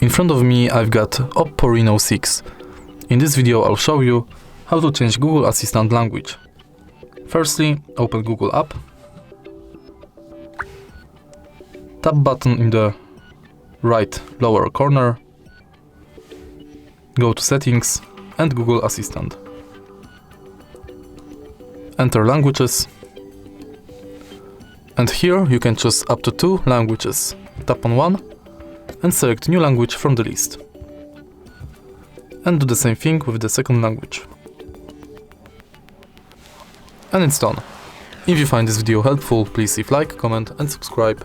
In front of me I've got OPPO Reno 6. In this video I'll show you how to change Google Assistant language. Firstly, open Google app, tap button in the right lower corner, go to Settings and Google Assistant. Enter languages, and here you can choose up to 2 languages. Tap on one and select new language from the list. And do the same thing with the second language. And it's done. If you find this video helpful, please leave like, comment and subscribe.